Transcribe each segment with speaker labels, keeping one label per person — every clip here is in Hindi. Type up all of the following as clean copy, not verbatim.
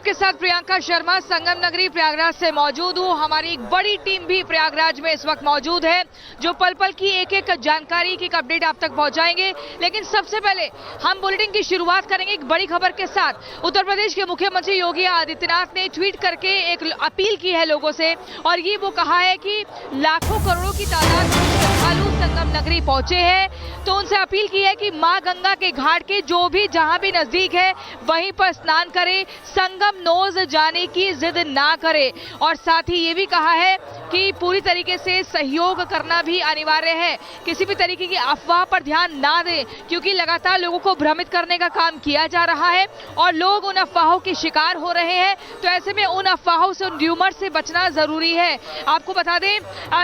Speaker 1: आपके साथ प्रियंका शर्मा, संगम नगरी प्रयागराज से मौजूद हूँ। हमारी एक बड़ी टीम भी प्रयागराज में इस वक्त मौजूद है, जो पल पल की एक एक जानकारी की अपडेट आप तक पहुंचाएंगे। लेकिन सबसे पहले हम बुलेटिन की शुरुआत करेंगे एक बड़ी खबर के साथ। उत्तर प्रदेश के मुख्यमंत्री योगी आदित्यनाथ ने ट्वीट करके एक अपील की है लोगों से, और ये वो कहा है कि लाखों करोड़ों की तादाद में श्रद्धालु संगम नगरी पहुंचे हैं, तो उनसे अपील की है कि मां गंगा के घाट के जो भी जहां भी नजदीक है वहीं पर स्नान करें, संगम नोज जाने की जिद ना करें। और साथ ही ये भी कहा है कि पूरी तरीके से सहयोग करना भी अनिवार्य है, किसी भी तरीके की अफवाह पर ध्यान ना दें, क्योंकि लगातार लोगों को भ्रमित करने का काम किया जा रहा है और लोग उन अफवाहों के शिकार हो रहे हैं। तो ऐसे में उन अफवाहों से, उन र्यूमर से बचना जरूरी है। आपको बता दें,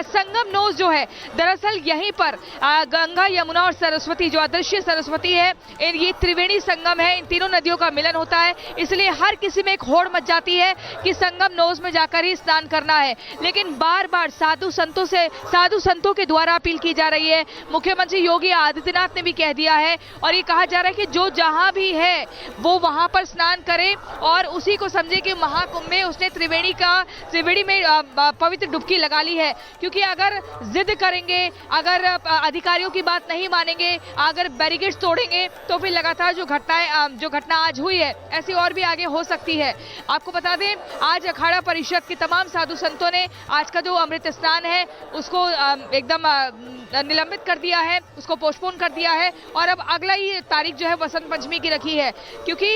Speaker 1: संगम नोज जो है दरअसल यहीं पर गंगा, यमुना और सरस्वती, जो अदृश्य सरस्वती है, ये त्रिवेणी संगम है, इन तीनों नदियों का मिलन होता है। इसलिए हर किसी में एक होड़ मच जाती है कि संगम नोज में जाकर ही स्नान करना है। लेकिन बार बार साधु संतों के द्वारा अपील की जा रही है। मुख्यमंत्री योगी आदित्यनाथ ने भी कह दिया है और ये कहा जा रहा है कि जो जहां भी है वो वहां पर स्नान करे और उसी को समझे कि महाकुंभ में उसने त्रिवेणी में पवित्र डुबकी लगा ली है। क्योंकि अगर जिद करेंगे, अगर अधिकारियों की बात नहीं मानेंगे, अगर बैरिकेड्स तोड़ेंगे, तो फिर लगातार जो घटना आज हुई है ऐसी और भी आगे हो सकती है। आपको बता दें, आज अखाड़ा परिषद के तमाम साधु संतों ने आज का जो अमृत स्नान है उसको एकदम निलंबित कर दिया है, उसको पोस्टपोन कर दिया है और अब अगला ही तारीख जो है वसंत पंचमी की रखी है। क्योंकि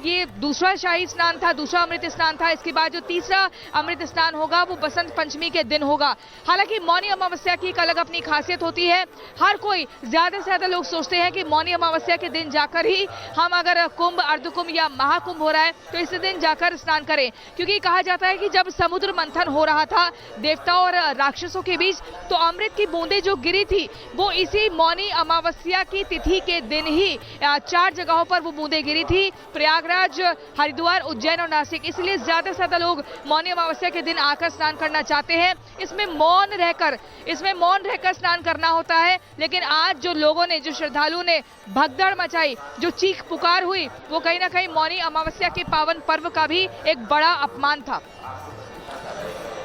Speaker 1: ये दूसरा शाही स्नान था, दूसरा अमृत स्नान था, इसके बाद जो तीसरा अमृत स्नान होगा वो बसंत पंचमी के दिन होगा। हालांकि मौनी अमावस्या की एक अलग अपनी खासियत होती है। हर कोई, ज्यादा से ज्यादा लोग सोचते हैं कि मौनी अमावस्या के दिन जाकर ही हम, अगर कुंभ, अर्धकुंभ या महाकुंभ हो रहा है तो इसी दिन जाकर स्नान करें। क्योंकि कहा जाता है कि जब समुद्र मंथन हो रहा था देवताओं और राक्षसों के बीच, तो अमृत की बूंदें जो गिरी थी वो इसी मौनी अमावस्या की तिथि के दिन ही 4 जगहों पर वो बूंदें गिरी थी, प्रयागराज, हरिद्वार, उज्जैन और नासिक। इसलिए ज्यादा से ज्यादा लोग मौनी अमावस्या के दिन आकर स्नान करना चाहते हैं। इसमें मौन रहकर स्नान करना होता है। लेकिन आज जो लोगों ने, जो श्रद्धालुओं ने भगदड़ मचाई, जो चीख पुकार हुई, वो कहीं ना कहीं मौनी अमावस्या के पावन पर्व का भी एक बड़ा अपमान था।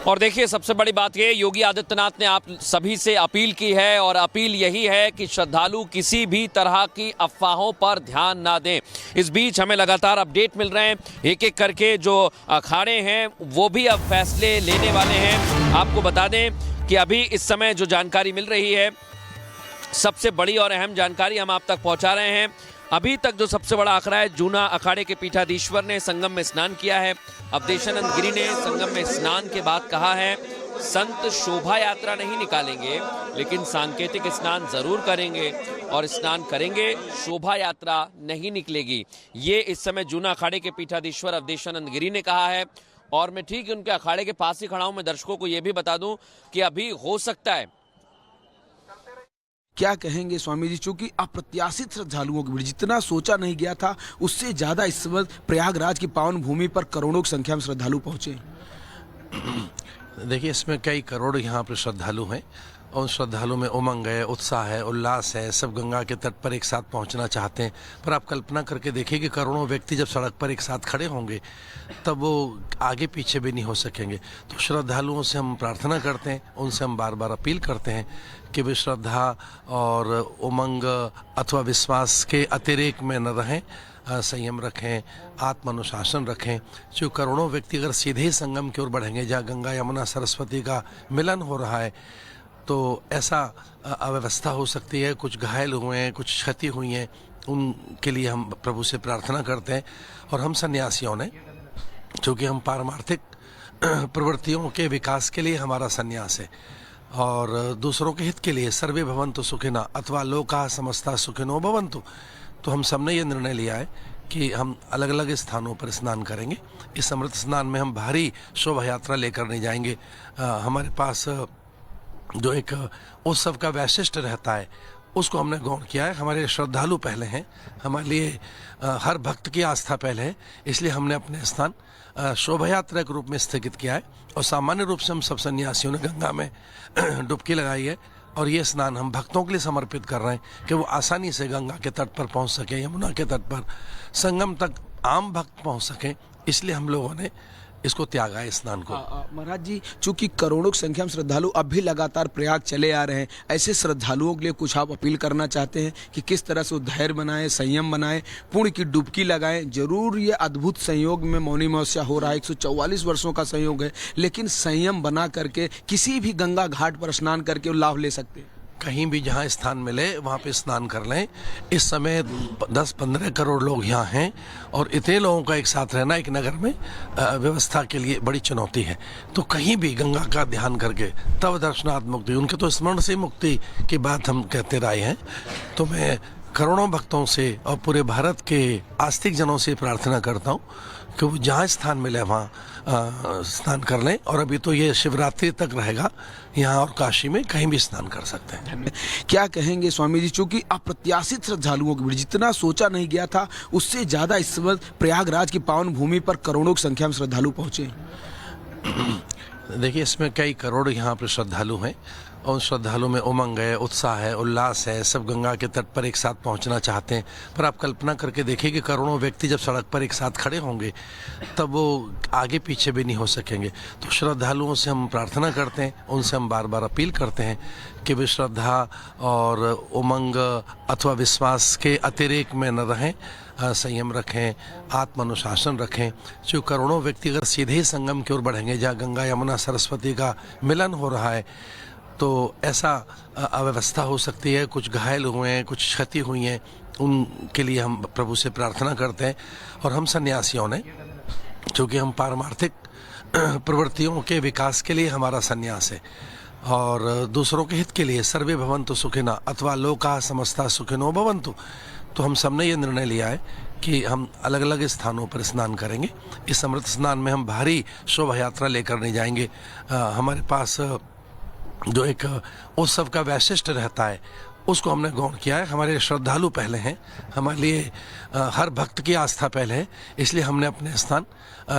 Speaker 2: और देखिए, सबसे बड़ी बात ये, योगी आदित्यनाथ ने आप सभी से अपील की है और अपील यही है कि श्रद्धालु किसी भी तरह की अफवाहों पर ध्यान ना दें। इस बीच हमें लगातार अपडेट मिल रहे हैं, एक एक करके जो अखाड़े हैं वो भी अब फैसले लेने वाले हैं। आपको बता दें कि अभी इस समय जो जानकारी मिल रही है, सबसे बड़ी और अहम जानकारी हम आप तक पहुंचा रहे हैं। अभी तक जो सबसे बड़ा आंकड़ा है, जूना अखाड़े के पीठाधीश्वर ने संगम में स्नान किया है। अवधेशानंद गिरी ने संगम में स्नान के बाद कहा है, संत शोभा यात्रा नहीं निकालेंगे लेकिन सांकेतिक स्नान जरूर करेंगे, और स्नान करेंगे, शोभा यात्रा नहीं निकलेगी। ये इस समय जूना अखाड़े के पीठाधीश्वर अवधेशानंद गिरी ने कहा है। और मैं ठीक उनके अखाड़े के पास ही खड़ा हूं। मैं दर्शकों को यह भी बता दूं कि अभी हो सकता है,
Speaker 3: क्या कहेंगे स्वामी जी, चूंकि अप्रत्याशित श्रद्धालुओं की भीड़, जितना सोचा नहीं गया था उससे ज्यादा इस समय प्रयागराज की पावन भूमि पर करोड़ों की संख्या में श्रद्धालु पहुंचे।
Speaker 4: देखिए, इसमें कई करोड़ यहाँ पर श्रद्धालु हैं और उन श्रद्धालुओं में उमंग है, उत्साह है, उल्लास है। सब गंगा के तट पर एक साथ पहुँचना चाहते हैं। पर आप कल्पना करके देखिए कि करोड़ों व्यक्ति जब सड़क पर एक साथ खड़े होंगे तब वो आगे पीछे भी नहीं हो सकेंगे। तो श्रद्धालुओं से हम प्रार्थना करते हैं, उनसे हम बार बार अपील करते हैं कि वे श्रद्धा और उमंग अथवा विश्वास के अतिरेक में न रहें, संयम रखें, आत्मानुशासन रखें। जो करोड़ों व्यक्ति अगर सीधे ही संगम की ओर बढ़ेंगे जहाँ गंगा, यमुना, सरस्वती का मिलन हो रहा है, तो ऐसा अव्यवस्था हो सकती है। कुछ घायल हुए हैं, कुछ क्षति हुई हैं, उनके लिए हम प्रभु से प्रार्थना करते हैं। और हम सन्यासियों ने, चूँकि हम पारमार्थिक प्रवृत्तियों के विकास के लिए हमारा सन्यास है और दूसरों के हित के लिए, सर्वे भवन्तु सुखिनः अथवा लोकाः समस्ताः सुखिनो भवन्तु, तो हम सबने ये निर्णय लिया है कि हम अलग अलग स्थानों पर स्नान करेंगे। इस अमृत स्नान में हम भारी शोभा यात्रा लेकर नहीं जाएंगे। हमारे पास जो एक उत्सव का वैशिष्ट्य रहता है उसको हमने गौण किया है। हमारे श्रद्धालु पहले हैं, हमारे लिए हर भक्त की आस्था पहले है, इसलिए हमने अपने स्थान शोभा यात्रा के रूप में स्थगित किया है। और सामान्य रूप से हम सब सन्यासियों ने गंगा में डुबकी लगाई है और ये स्नान हम भक्तों के लिए समर्पित कर रहे हैं कि वो आसानी से गंगा के तट पर पहुंच सकें, यमुना के तट पर, संगम तक आम भक्त पहुंच सकें। इसलिए हम लोगों ने इसको त्यागा है स्नान को।
Speaker 3: महाराज जी, चूंकि करोड़ों की संख्या में श्रद्धालु अब भी लगातार प्रयाग चले आ रहे हैं, ऐसे श्रद्धालुओं के लिए कुछ आप अपील करना चाहते हैं कि किस तरह से वो धैर्य बनाएं, संयम बनाएं, पुण्य की डुबकी लगाएं? जरूर ये अद्भुत संयोग में मौनी अमावस्या हो रहा है, 144 वर्षों का संयोग है, लेकिन संयम बना करके किसी भी गंगा घाट पर स्नान करके वो लाभ ले सकते हैं।
Speaker 4: कहीं भी जहाँ स्थान मिले वहाँ पे स्नान कर लें। इस समय 10-15 करोड़ लोग यहाँ हैं और इतने लोगों का एक साथ रहना एक नगर में व्यवस्था के लिए बड़ी चुनौती है। तो कहीं भी गंगा का ध्यान करके तब दर्शनार्थ मुक्ति, उनके तो स्मरण से मुक्ति की बात हम कहते रहे हैं। तो मैं करोड़ों भक्तों से और पूरे भारत के आस्तिक जनों से प्रार्थना करता हूँ कि वो जहाँ स्थान मिले वहाँ स्नान कर लें। और अभी तो ये शिवरात्रि तक रहेगा, यहाँ और काशी में कहीं भी स्नान कर सकते हैं।
Speaker 3: क्या कहेंगे स्वामी जी, चूंकि अप्रत्याशित श्रद्धालुओं की भीड़, जितना सोचा नहीं गया था उससे ज्यादा इस वक्त प्रयागराज की पावन भूमि पर करोड़ों की संख्या में श्रद्धालु पहुंचे।
Speaker 4: देखिए, इसमें कई करोड़ यहाँ पे श्रद्धालु हैं और उन श्रद्धालु में उमंग है, उत्साह है, उल्लास है। सब गंगा के तट पर एक साथ पहुँचना चाहते हैं। पर आप कल्पना करके देखिए कि करोड़ों व्यक्ति जब सड़क पर एक साथ खड़े होंगे तब वो आगे पीछे भी नहीं हो सकेंगे। तो श्रद्धालुओं से हम प्रार्थना करते हैं, उनसे हम बार बार अपील करते हैं कि वे श्रद्धा और उमंग अथवा विश्वास के अतिरेक में न रहें, संयम रखें, आत्मानुशासन रखें। जो करोड़ों व्यक्ति अगर सीधे ही संगम की ओर बढ़ेंगे जहाँ गंगा यमुना सरस्वती का मिलन हो रहा है, तो ऐसा अव्यवस्था हो सकती है। कुछ घायल हुए हैं, कुछ क्षति हुई हैं, उनके लिए हम प्रभु से प्रार्थना करते हैं। और हम सन्यासियों ने, चूँकि हम पारमार्थिक प्रवृत्तियों के विकास के लिए हमारा सन्यास है और दूसरों के हित के लिए, सर्वे भवन्तु सुखिनः अथवा लोकाः समस्ताः सुखिनो भवन्तु, तो हम सबने ये निर्णय लिया है कि हम अलग अलग स्थानों पर स्नान करेंगे। इस अमृत स्नान में हम भारी शोभा यात्रा लेकर नहीं जाएंगे। हमारे पास जो एक उत्सव का वैशिष्ट्य रहता है उसको हमने गौण किया है। हमारे श्रद्धालु पहले हैं, हमारे लिए हर भक्त की आस्था पहले है, इसलिए हमने अपने स्थान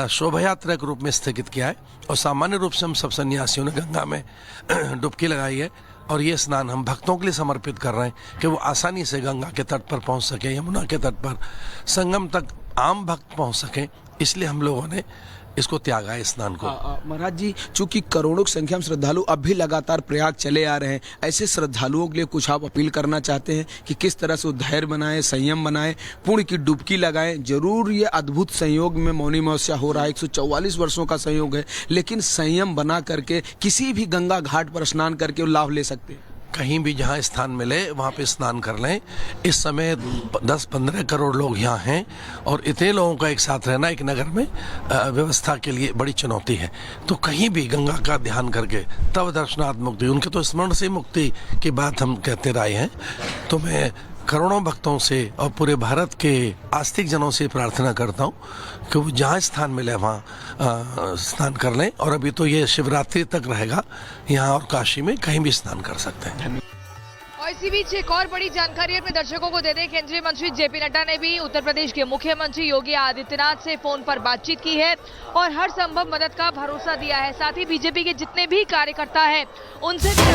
Speaker 4: शोभा यात्रा के रूप में स्थगित किया है। और सामान्य रूप से हम सब सन्यासियों ने गंगा में डुबकी लगाई है और ये स्नान हम भक्तों के लिए समर्पित कर रहे हैं कि वो आसानी से गंगा के तट पर पहुंच सके, यमुना के तट पर संगम तक आम भक्त पहुंच सकें। इसलिए हम लोगों ने इसको त्यागा है स्नान को।
Speaker 3: महाराज जी, चूंकि करोड़ों की संख्या में श्रद्धालु अब भी लगातार प्रयाग चले आ रहे हैं, ऐसे श्रद्धालुओं के लिए कुछ आप अपील करना चाहते हैं कि किस तरह से वो धैर्य बनाएं, संयम बनाएं, पुण्य की डुबकी लगाएं? जरूर ये अद्भुत संयोग में मौनी अमावस्या हो रहा है, 144 वर्षों का संयोग है, लेकिन संयम बना करके किसी भी गंगा घाट पर स्नान करके वो लाभ ले सकते हैं।
Speaker 4: कहीं भी जहाँ स्थान मिले वहाँ पे स्नान कर लें। इस समय 10-15 करोड़ लोग यहाँ हैं और इतने लोगों का एक साथ रहना एक नगर में व्यवस्था के लिए बड़ी चुनौती है। तो कहीं भी गंगा का ध्यान करके तब दर्शनार्थ मुक्ति, उनके तो स्मरण से मुक्ति की बात हम कहते रहे हैं। तो मैं करोड़ों भक्तों से और पूरे भारत के आस्तिक जनों से प्रार्थना करता हूँ कि वो जहाँ स्थान मिले वहाँ स्नान कर लें। और अभी तो ये शिवरात्रि तक रहेगा, यहाँ और काशी में कहीं भी स्नान कर सकते हैं।
Speaker 1: और इसी बीच एक और बड़ी जानकारी अपने दर्शकों को दे दें। केंद्रीय मंत्री जेपी नड्डा ने भी उत्तर प्रदेश के मुख्यमंत्री योगी आदित्यनाथ से फोन पर बातचीत की है और हर संभव मदद का भरोसा दिया है। साथ ही बीजेपी के जितने भी कार्यकर्ता हैं उनसे भी